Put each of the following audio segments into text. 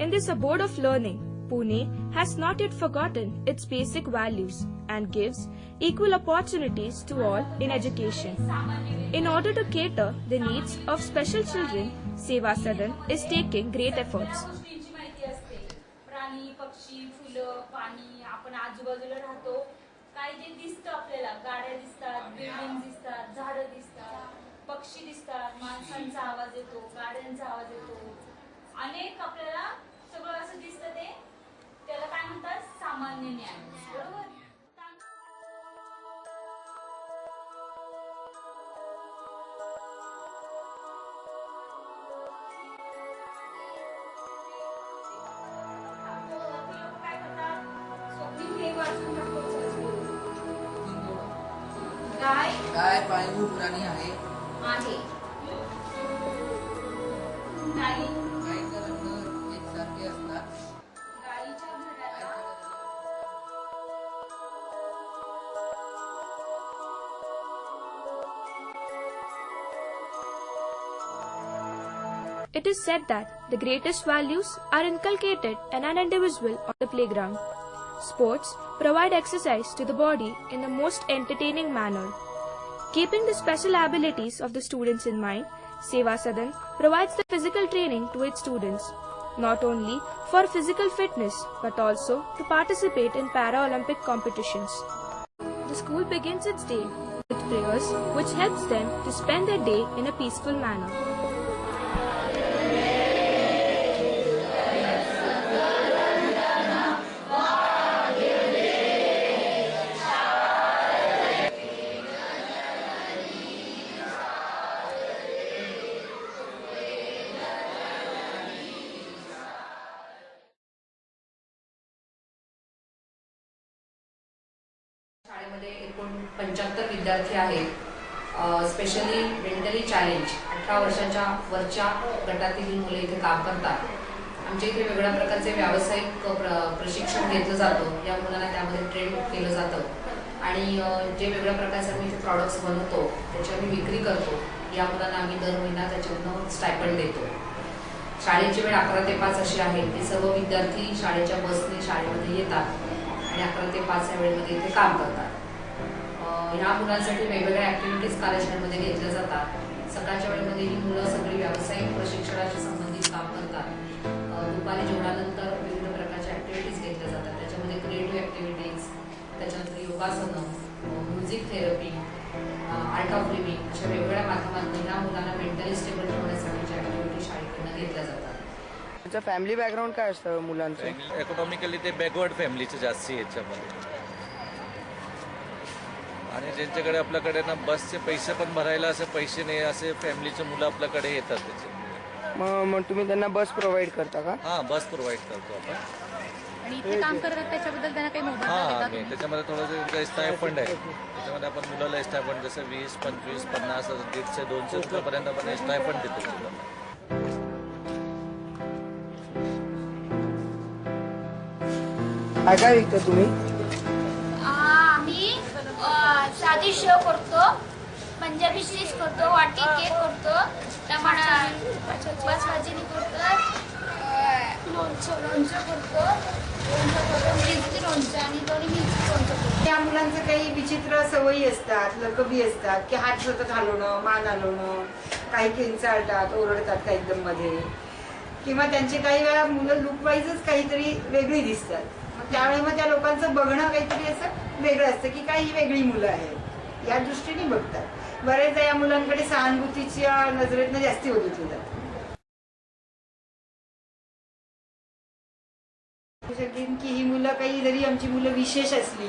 In this abode of learning, Pune has not yet forgotten its basic values and gives equal opportunities to all in education. In order to cater the needs of special children, Seva Sadan is taking great efforts. प्राणी, पक्षी, फुलं, पाणी, आपण आजूबाजूला राहतो, काय जे दिसतं आपल्याला, गाड्या दिसतात, बिल्डिंग दिसतात, झाडं दिसतात, पक्षी दिसतात, माणसांचा आवाज येतो, गाड्यांचा आवाज येतो, अनेक आपल्याला सगळं असं दिसतं, ते त्याला काय म्हणतात, सामान्य ज्ञान. बरोबर? गाय पाळीव प्राणी आहे. गायीचा रंग एकसारखे असतात. It is said that the greatest values are inculcated in an individual on the playground. Sports provide exercise to the body in the most entertaining manner. Keeping the special abilities of the students in mind, Seva Sadan provides the physical training to its students, not only for physical fitness but also to participate in Paralympic competitions. The school begins its day with prayers which helps them to spend their day in a peaceful manner. शाळेमध्ये एकूण 75 विद्यार्थी आहेत. Specially mentally challenge 18 वर्षाच्या वरच्या गटातील मुले इथे काम करतात. आमच्या इथे वेगळ्या प्रकारचे व्यावसायिक प्रशिक्षण घेतलं जातं. या मुलांना त्यामध्ये ट्रेन केलं जातं आणि जे वेगळ्या प्रकारचे आम्ही इथे प्रॉडक्ट्स बनवतो त्याची आम्ही विक्री करतो. या मुलांना आम्ही दर महिना त्याच्यातून स्टायपंड देतो. शाळेची वेळ 11 ते 5 अशी आहे की सर्व विद्यार्थी शाळेच्या बसने शाळेमध्ये येतात आणि 11 ते 5 या वेळेमध्ये इथे काम करतात. ह्या मुलांसाठी वेगवेगळ्या ऍक्टिव्हिटीज कार्यशाळेमध्ये घेतल्या जातात. सकाळच्या वेळेमध्ये ही मुलं सगळी व्यावसायिक प्रशिक्षणाशी संबंधित काम करतात. दुपारी जेवणानंतर विविध प्रकारच्या ऍक्टिव्हिटीज घेतल्या जातात. त्याच्यामध्ये क्रिएटिव्ह ऍक्टिव्हिटीज, त्याच्यानंतर योगासनं, music therapy, art of living अशा वेगवेगळ्या माध्यमातून ह्या मुलांना मेंटली स्टेबल ठेवण्यासाठीच्या ऍक्टिव्हिटी शाळेकडनं घेतल्या जातात. त्यांचं फॅमिली बॅकग्राऊंड काय असतं मुलांचं? इकॉनॉमिकली ते बॅकवर्ड फॅमिलीचे जास्त याच्यामध्ये, आणि ज्यांच्याकडे आपल्याकडे ना बसचे पैसे पण भरायला असे पैसे नाही असे फॅमिलीचे मुलं आपल्याकडे येतात. त्याचे मग तुम्ही त्यांना बस प्रोव्हाइड करता का? हां, बस प्रोव्हाइड करतो आपण. आणि इथे काम करतात त्याच्याबद्दल त्यांना काही मोबदला देता तुम्ही? त्याच्यामध्ये थोडंसं स्टायफंड आहे. त्याच्यामध्ये आपण मुलाला स्टायफंड जसं 20, 25, 50, 150, 200 रुपयापर्यंत आपण स्टायफंड देतो मुलांना. काय काय विकता तुम्ही? आम्ही साधी शेव करतो, पंजाबी डिश करतो, वाटी केक करतो, टमाटा भाजणी करतो, लोणचं करतो, मिरची लोणचं आणि दोन्ही मिरची लोणचं करतो. त्या मुलांचं काही विचित्र सवयी असतात, लकबी असतात की हात सतत हलवणं, मान हलवणं, काही किंचाळतात, ओरडतात काही एकदम मध्ये, किंवा त्यांचे काही वेळा मुलं लुक वाईजच काहीतरी वेगळी दिसतात. त्यावेळी मग त्या लोकांचं बघणं काहीतरी असं वेगळं असतं की काही वेगळी मुलं आहेत या दृष्टीने बघतात. बरेचदा या मुलांकडे सहानुभूतीच्या नजरेतनं जास्ती बघितली जाते. की ही मुलं काही जरी आमची मुलं विशेष असली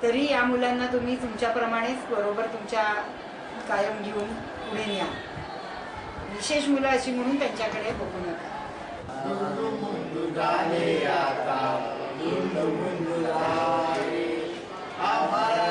तरी या मुलांना तुम्ही तुमच्याप्रमाणेच बरोबर तुमच्या कायम घेऊन पुढे न्या. विशेष मुलं अशी म्हणून त्यांच्याकडे बघू नका. हमारा